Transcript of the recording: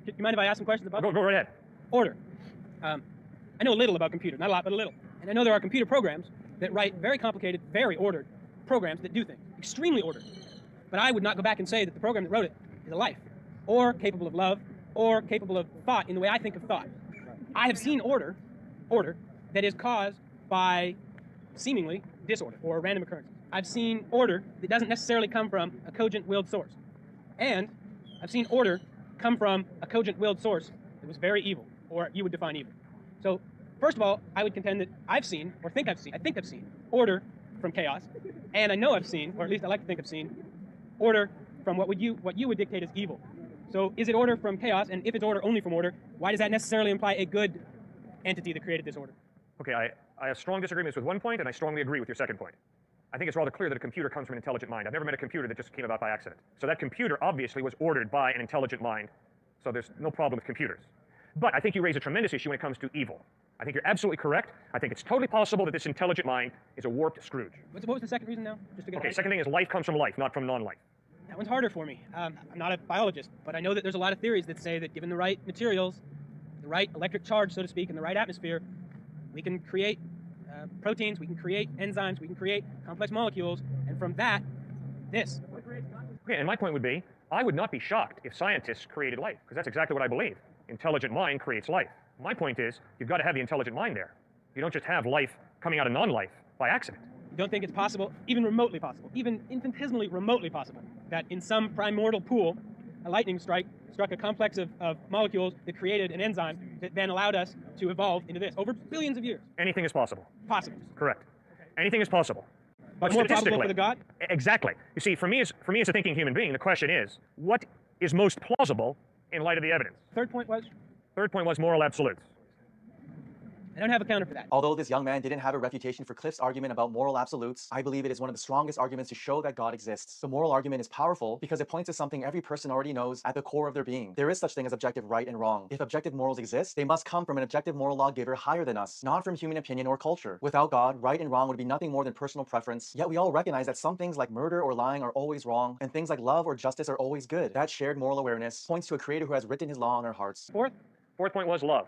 Do you mind if I ask some questions about Go right ahead. order? I know a little about computers, not a lot, but a little. And I know there are computer programs that write very complicated, very ordered programs that do things, extremely ordered. But I would not go back and say that the program that wrote it is a life, or capable of love, or capable of thought in the way I think of thought. I have seen order that is caused by seemingly disorder or random occurrences. I've seen order that doesn't necessarily come from a cogent willed source. And I've seen order come from a cogent willed source that was very evil, or you would define evil. So, first of all, I would contend that I've seen, or I think I've seen order from chaos, and I know I've seen, or at least I like to think I've seen, order from what you would dictate as evil. So is it order from chaos? And if it's order only from order, why does that necessarily imply a good entity that created this order? Okay, I have strong disagreements with one point, and I strongly agree with your second point. I think it's rather clear that a computer comes from an intelligent mind. I've never met a computer that just came about by accident. So that computer obviously was ordered by an intelligent mind, so there's no problem with computers. But I think you raise a tremendous issue when it comes to evil. I think you're absolutely correct. I think it's totally possible that this intelligent mind is a warped Scrooge. What was the second reason now? Just to get okay, second thing is life comes from life, not from non-life. That one's harder for me. I'm not a biologist, but I know that there's a lot of theories that say that given the right materials, the right electric charge, so to speak, and the right atmosphere, we can create proteins, we can create enzymes, we can create complex molecules, and from that, this. Okay, and my point would be, I would not be shocked if scientists created life, because that's exactly what I believe. Intelligent mind creates life. My point is, you've got to have the intelligent mind there. You don't just have life coming out of non-life by accident. You don't think it's possible, even remotely possible, even infinitesimally remotely possible, that in some primordial pool, a lightning strike struck a complex of molecules that created an enzyme that then allowed us to evolve into this over billions of years? Anything is possible. Possible. Correct. Okay. Anything is possible. But more probable for the God? Exactly. You see, for me as a thinking human being, the question is, what is most plausible in light of the evidence? Third point was? Third point was moral absolutes. I don't have a counter for that. Although this young man didn't have a refutation for Cliff's argument about moral absolutes, I believe it is one of the strongest arguments to show that God exists. The moral argument is powerful because it points to something every person already knows at the core of their being. There is such thing as objective right and wrong. If objective morals exist, they must come from an objective moral lawgiver higher than us, not from human opinion or culture. Without God, right and wrong would be nothing more than personal preference, yet we all recognize that some things like murder or lying are always wrong, and things like love or justice are always good. That shared moral awareness points to a creator who has written his law on our hearts. Fourth point was love.